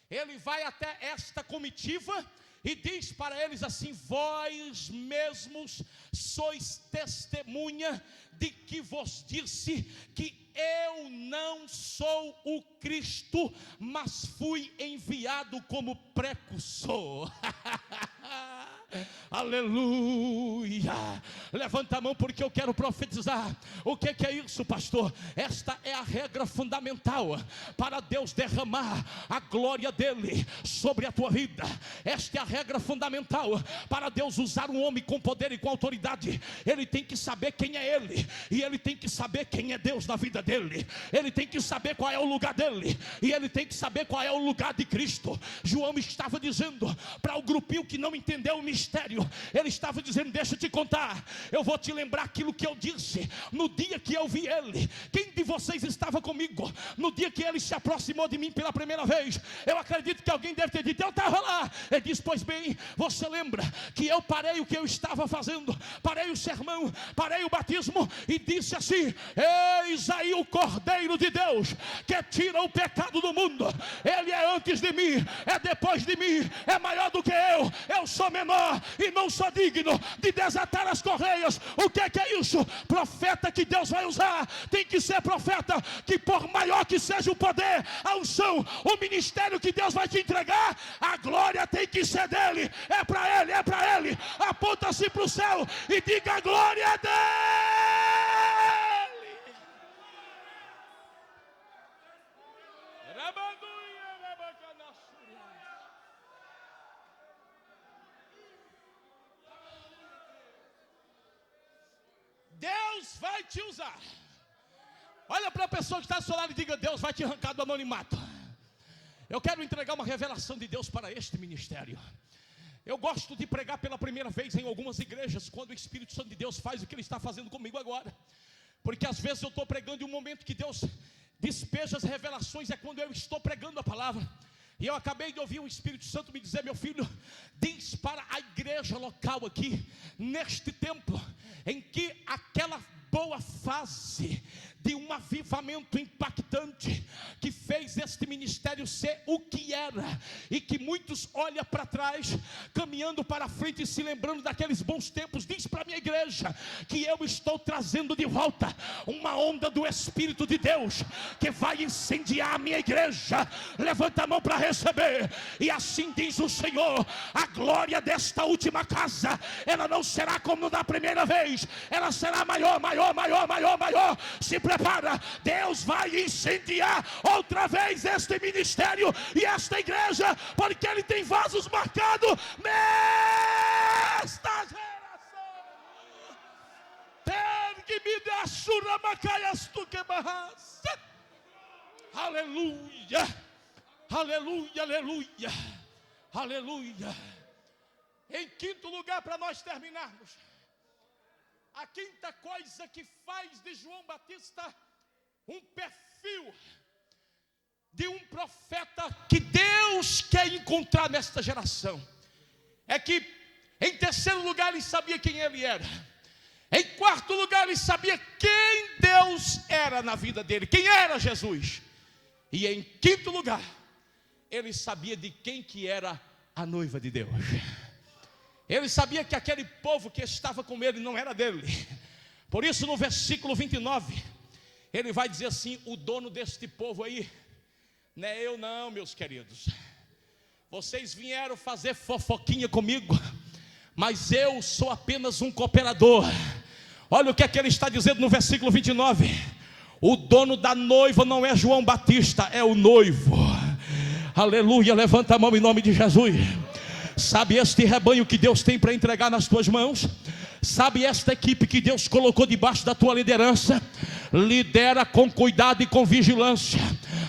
ele vai até esta comitiva e diz para eles assim: vós mesmos sois testemunha de que vos disse que eu não sou o Cristo, mas fui enviado como precursor. Aleluia. Levanta a mão porque eu quero profetizar. O que é isso, pastor? Esta é a regra fundamental para Deus derramar a glória dele sobre a tua vida. Esta é a regra fundamental para Deus usar um homem com poder e com autoridade. Ele tem que saber quem é ele, e ele tem que saber quem é Deus na vida dele. Ele tem que saber qual é o lugar dele, e ele tem que saber qual é o lugar de Cristo. João estava dizendo para o grupinho que não entendeu o mistério, ele estava dizendo: deixa eu te contar, eu vou te lembrar aquilo que eu disse no dia que eu vi ele. Quem de vocês estava comigo no dia que ele se aproximou de mim pela primeira vez? Eu acredito que alguém deve ter dito: eu estava lá. Ele disse: pois bem, você lembra que eu parei o que eu estava fazendo, parei o sermão, parei o batismo e disse assim: eis aí o Cordeiro de Deus que tira o pecado do mundo. Ele é antes de mim, é depois de mim, é maior do que eu sou menor e não sou digno de desatar as correias. O que é isso? Profeta que Deus vai usar tem que ser profeta que, por maior que seja o poder, a unção, o ministério que Deus vai te entregar, a glória tem que ser dele. É para ele, é para ele. Aponta-se para o céu e diga: a glória é dele. Deus vai te usar. Olha para a pessoa que está do seu lado e diga: Deus vai te arrancar do anonimato. Eu quero entregar uma revelação de Deus para este ministério. Eu gosto de pregar pela primeira vez em algumas igrejas, quando o Espírito Santo de Deus faz o que Ele está fazendo comigo agora. Porque às vezes eu estou pregando e um momento que Deus despeja as revelações é quando eu estou pregando a palavra. E eu acabei de ouvir o Espírito Santo me dizer: meu filho, diz para a igreja local aqui, neste templo, em que aquela boa fase de um avivamento impactante que fez este ministério ser o que era, e que muitos olham para trás, caminhando para frente e se lembrando daqueles bons tempos. Diz para a minha igreja que eu estou trazendo de volta uma onda do Espírito de Deus que vai incendiar a minha igreja. Levanta a mão para receber. E assim diz o Senhor: a glória desta última casa, ela não será como da primeira vez, ela será maior, maior, maior, maior, maior. Se prepara, Deus vai incendiar outra vez este ministério e esta igreja, porque Ele tem vasos marcados nesta geração. Aleluia, aleluia, aleluia, aleluia. Em quinto lugar, para nós terminarmos, a quinta coisa que faz de João Batista um perfil de um profeta que Deus quer encontrar nesta geração é que, em terceiro lugar, ele sabia quem ele era. Em quarto lugar, ele sabia quem Deus era na vida dele, quem era Jesus. E em quinto lugar, ele sabia de quem que era a noiva de Deus. Ele sabia que aquele povo que estava com ele não era dele. Por isso no versículo 29, ele vai dizer assim: o dono deste povo aí, não é eu não, meus queridos. Vocês vieram fazer fofoquinha comigo, mas eu sou apenas um cooperador. Olha o que é que ele está dizendo no versículo 29. O dono da noiva não é João Batista, é o noivo. Aleluia, levanta a mão em nome de Jesus. Sabe este rebanho que Deus tem para entregar nas tuas mãos? Sabe esta equipe que Deus colocou debaixo da tua liderança? Lidera com cuidado e com vigilância.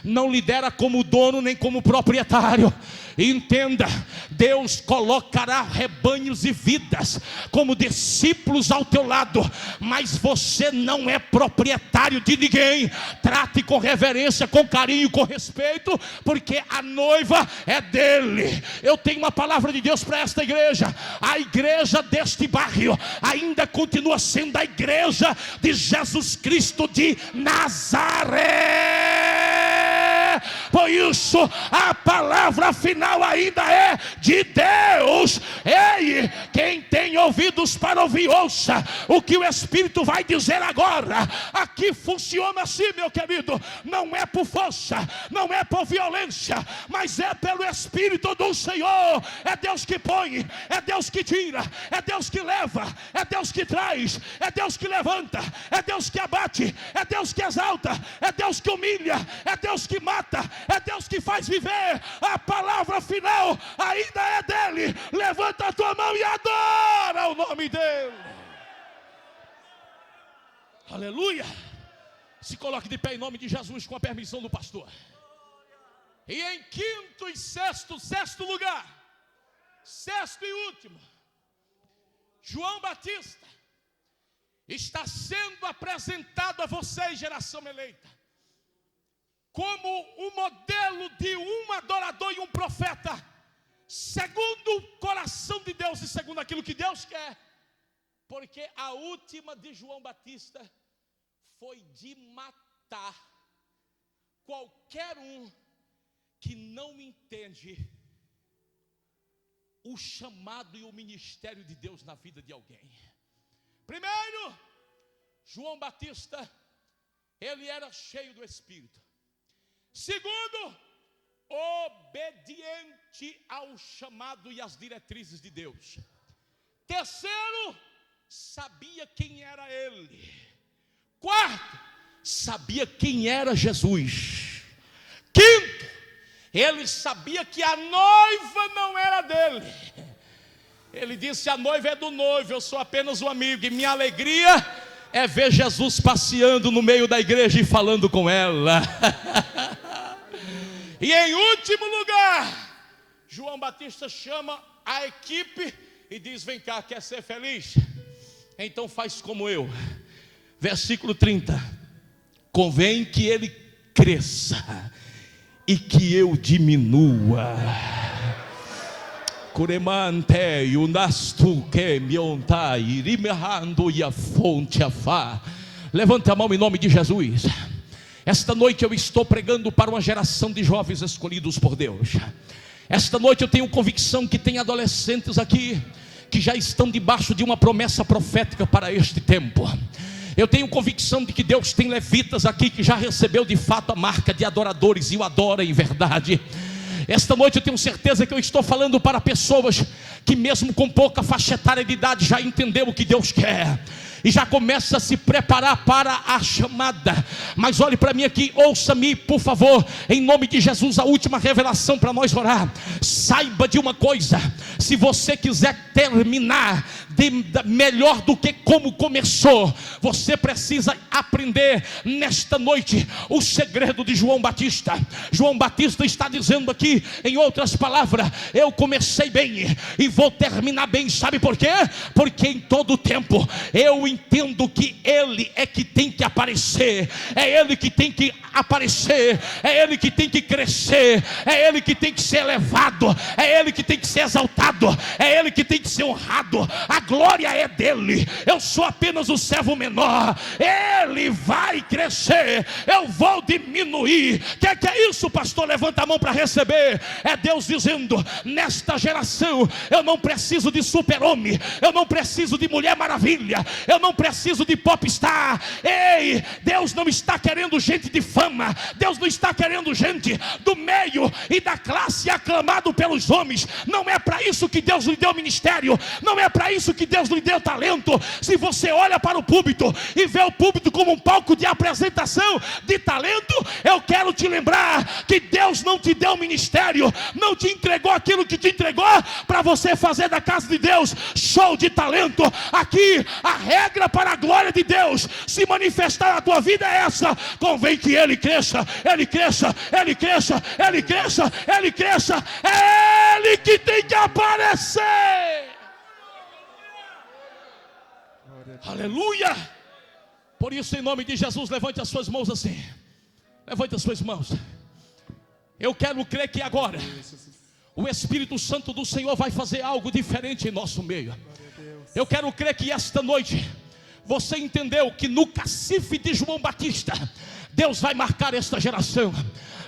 Não lidera como dono nem como proprietário. Entenda, Deus colocará rebanhos e vidas como discípulos ao teu lado, mas você não é proprietário de ninguém. Trate com reverência, com carinho, com respeito, porque a noiva é dele. Eu tenho uma palavra de Deus para esta igreja. A igreja deste bairro ainda continua sendo a igreja de Jesus Cristo de Nazaré. Por isso a palavra final ainda é de Deus. Ei, quem tem ouvidos para ouvir, ouça o que o Espírito vai dizer agora. Aqui funciona assim, meu querido. Não é por força, não é por violência, mas é pelo Espírito do Senhor. É Deus que põe, é Deus que tira, é Deus que leva, é Deus que traz, é Deus que levanta, é Deus que abate, é Deus que exalta, é Deus que humilha, é Deus que mata, é Deus que faz viver. A palavra final ainda é dele. Levanta a tua mão e adora o nome dele. Aleluia. Se coloque de pé em nome de Jesus, com a permissão do pastor. E em quinto e sexto lugar, sexto e último, João Batista está sendo apresentado a vocês, geração eleita, como um modelo de um adorador e um profeta, segundo o coração de Deus e segundo aquilo que Deus quer. Porque a última de João Batista foi de matar qualquer um que não entende o chamado e o ministério de Deus na vida de alguém. Primeiro, João Batista, ele era cheio do Espírito. Segundo, obediente ao chamado e às diretrizes de Deus. Terceiro, sabia quem era ele. Quarto, sabia quem era Jesus. Quinto, ele sabia que a noiva não era dele. Ele disse: a noiva é do noivo, eu sou apenas um amigo, e minha alegria é ver Jesus passeando no meio da igreja e falando com ela. E em último lugar, João Batista chama a equipe e diz: vem cá, quer ser feliz? Então faz como eu. Versículo 30. Convém que ele cresça e que eu diminua. Levante a mão em nome de Jesus. Esta noite eu estou pregando para uma geração de jovens escolhidos por Deus. Esta noite eu tenho convicção que tem adolescentes aqui que já estão debaixo de uma promessa profética para este tempo. Eu tenho convicção de que Deus tem levitas aqui que já recebeu de fato a marca de adoradores e o adora em verdade. Esta noite eu tenho certeza que eu estou falando para pessoas que mesmo com pouca faixa etária de idade já entendeu o que Deus quer e já começa a se preparar para a chamada. Mas olhe para mim aqui, ouça-me por favor, em nome de Jesus, a última revelação para nós orar. Saiba de uma coisa: se você quiser terminar melhor do que como começou, você precisa aprender nesta noite o segredo de João Batista. João Batista está dizendo aqui, em outras palavras: eu comecei bem e vou terminar bem. Sabe por quê? Porque em todo tempo eu entendo que Ele é que tem que aparecer, é Ele que tem que aparecer, é Ele que tem que crescer, é Ele que tem que ser elevado, é Ele que tem que ser exaltado, é Ele que tem que ser honrado. A glória é dele, eu sou apenas o servo menor. Ele vai crescer, eu vou diminuir. Que é isso, pastor? Levanta a mão para receber. É Deus dizendo: nesta geração eu não preciso de super-homem, eu não preciso de Mulher Maravilha, eu não preciso de popstar. Ei, Deus não está querendo gente de fama, Deus não está querendo gente do meio e da classe aclamado pelos homens. Não é para isso que Deus lhe deu ministério, não é para isso que Deus lhe deu talento. Se você olha para o púlpito e vê o púlpito como um palco de apresentação de talento, eu quero te lembrar que Deus não te deu ministério, não te entregou aquilo que te entregou para você fazer da casa de Deus show de talento. Aqui a regra para a glória de Deus se manifestar na tua vida é essa: convém que Ele cresça, Ele cresça, Ele cresça, Ele cresça, Ele cresça. É Ele que tem que aparecer. Aleluia. Por isso, em nome de Jesus, levante as suas mãos assim. Levante as suas mãos. Eu quero crer que agora o Espírito Santo do Senhor vai fazer algo diferente em nosso meio. Eu quero crer que esta noite você entendeu que no cacife de João Batista Deus vai marcar esta geração.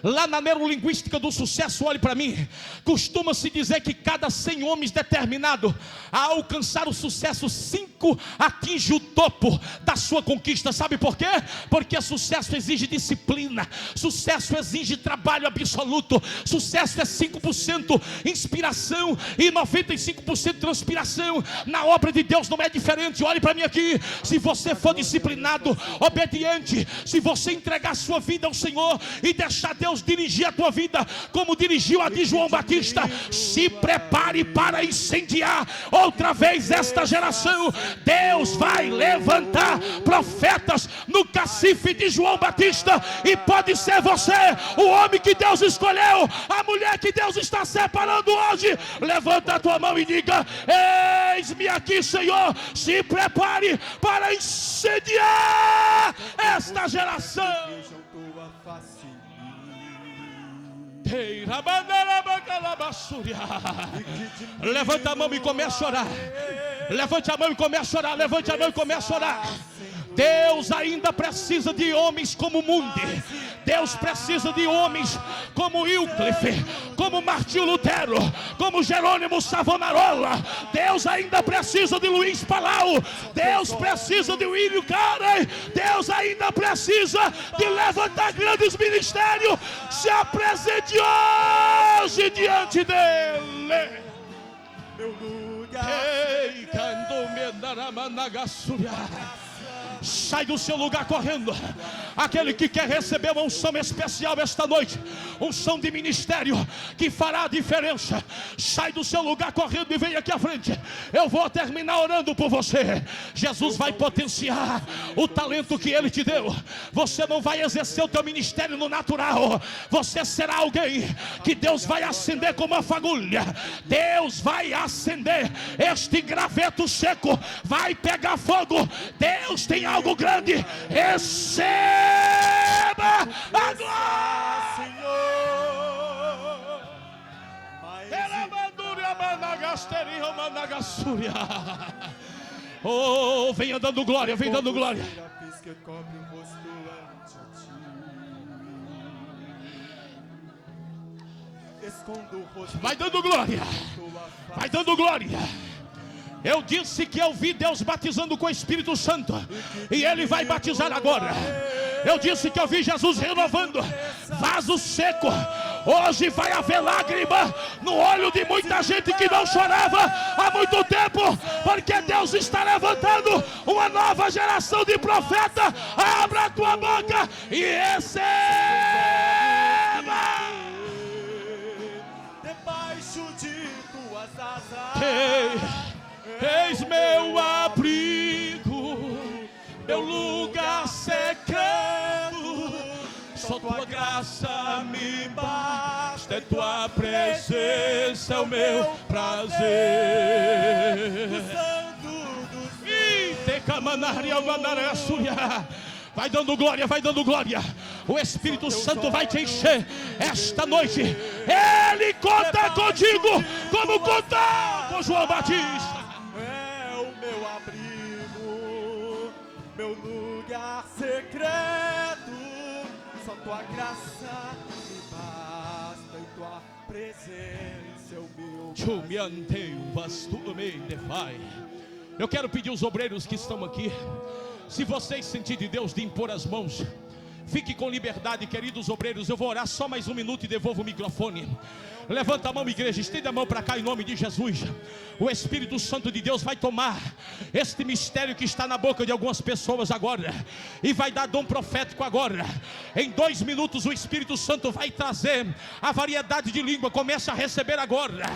Lá na neurolinguística do sucesso, olhe para mim, costuma-se dizer que cada 100 homens determinado a alcançar o sucesso, 5 atinge o topo da sua conquista. Sabe por quê? Porque sucesso exige disciplina, sucesso exige trabalho absoluto, sucesso é 5% inspiração e 95% transpiração. Na obra de Deus não é diferente. Olhe para mim aqui: se você for disciplinado, obediente, se você entregar a sua vida ao Senhor e deixar Deus dirigir a tua vida como dirigiu a de João Batista, se prepare para incendiar outra vez esta geração. Deus vai levantar profetas no cacife de João Batista, e pode ser você o homem que Deus escolheu, a mulher que Deus está separando hoje. Levanta a tua mão e diga: eis-me aqui, Senhor. Se prepare para incendiar esta geração. Levanta a mão e começa a orar. Levante a mão e começa a orar. Levante a mão e começa a orar. Deus ainda precisa de homens como Mundi. Deus precisa de homens como Wycliffe, como Martinho Lutero, como Jerônimo Savonarola. Deus ainda precisa de Luiz Palau. Deus precisa de William Carey. Deus ainda precisa de levantar grandes ministérios. Se apresente hoje diante dele. Meu lugar. Ei, sai do seu lugar correndo. Aquele que quer receber uma unção especial esta noite, unção de ministério que fará a diferença, sai do seu lugar correndo e vem aqui à frente. Eu vou terminar orando por você. Jesus vai potenciar o talento que Ele te deu. Você não vai exercer o teu ministério no natural. Você será alguém que Deus vai acender como uma fagulha. Deus vai acender este graveto seco, vai pegar fogo. Deus tem algo grande. Receba a glória, Senhor. Oh, venha dando glória, vem dando glória. Vai dando glória, vai dando glória. Eu disse que eu vi Deus batizando com o Espírito Santo, e Ele vai batizar agora. Eu disse que eu vi Jesus renovando vaso seco. Hoje vai haver lágrima no olho de muita gente que não chorava há muito tempo, porque Deus está levantando uma nova geração de profeta. Abra a tua boca e receba. Debaixo de tuas asas. Eis meu abrigo, meu lugar secreto. Só tua graça me basta, é tua presença é o meu prazer. Vai dando glória, vai dando glória. O Espírito Santo vai te encher esta noite. Ele conta contigo como contou com João Batista. É o meu abrigo, meu lugar secreto. Só tua graça me basta e tua presença é o meu prazer. Eu quero pedir aos obreiros que estão aqui, se vocês sentirem de Deus de impor as mãos, fique com liberdade, queridos obreiros. Eu vou orar só mais 1 minuto e devolvo o microfone. Levanta a mão, igreja, estenda a mão para cá em nome de Jesus. O Espírito Santo de Deus vai tomar este mistério que está na boca de algumas pessoas agora e vai dar dom profético agora. Em 2 minutos o Espírito Santo vai trazer a variedade de língua. Começa a receber agora.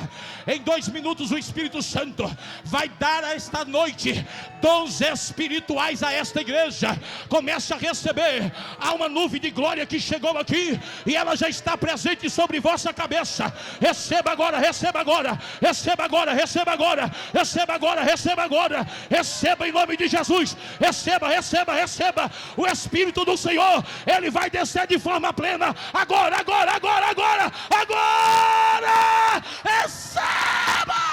Em 2 minutos o Espírito Santo vai dar a esta noite dons espirituais a esta igreja. Começa a receber. Há uma nuvem de glória que chegou aqui e ela já está presente sobre vossa cabeça. Receba agora, receba agora, receba agora, receba agora, receba agora, receba agora, receba em nome de Jesus, receba, receba, receba. O Espírito do Senhor, Ele vai descer de forma plena, agora, agora, agora, agora, agora, receba!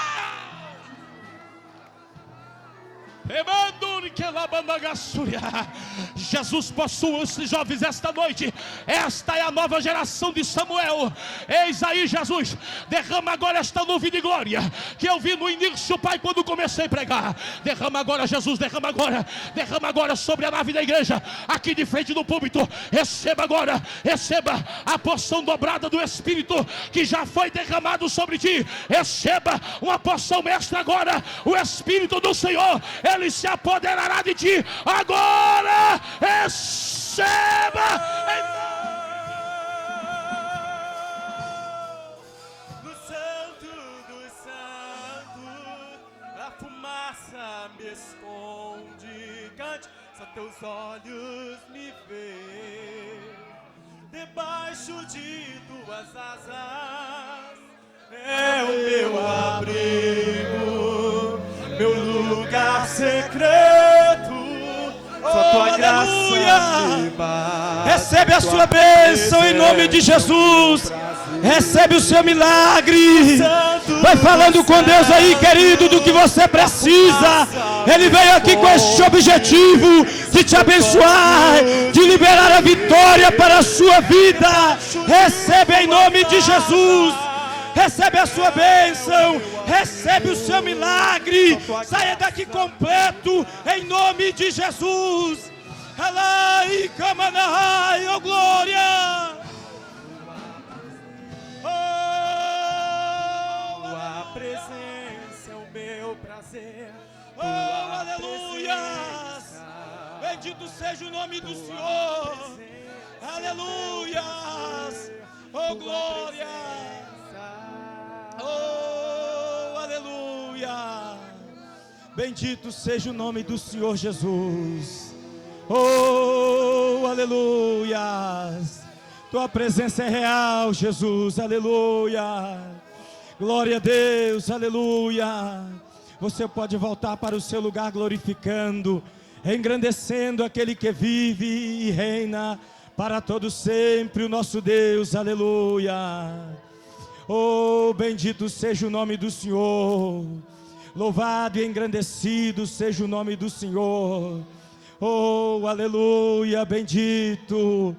Jesus possua os jovens esta noite. Esta é a nova geração de Samuel. Eis aí, Jesus, derrama agora esta nuvem de glória que eu vi no início, Pai, quando comecei a pregar. Derrama agora, Jesus, derrama agora sobre a nave da igreja, aqui de frente do púlpito. Receba agora, receba a porção dobrada do Espírito que já foi derramado sobre ti. Receba uma porção extra agora. O Espírito do Senhor, Ele se apoderará de ti agora. Receba no santo dos santos, a fumaça me esconde. Cante, só teus olhos me veem. Debaixo de tuas asas é o meu abrigo, meu lugar secreto. Só tua graça me basta. Recebe a sua bênção em nome de Jesus. Recebe o seu milagre. Vai falando com Deus aí, querido, do que você precisa. Ele veio aqui com este objetivo de te abençoar, de liberar a vitória para a sua vida. Recebe em nome de Jesus. Recebe a sua bênção, recebe o seu milagre, saia daqui completo, em nome de Jesus. Alai, Kamanahai, oh glória! Oh, a presença é o meu prazer. Oh, aleluia! Bendito seja o nome do Senhor. Aleluia! Oh, glória! Oh, aleluia! Bendito seja o nome do Senhor Jesus. Oh, aleluia! Tua presença é real, Jesus, aleluia! Glória a Deus, aleluia! Você pode voltar para o seu lugar glorificando, engrandecendo aquele que vive e reina para todo sempre, o nosso Deus, aleluia! Oh, bendito seja o nome do Senhor, louvado e engrandecido seja o nome do Senhor. Oh, aleluia, bendito.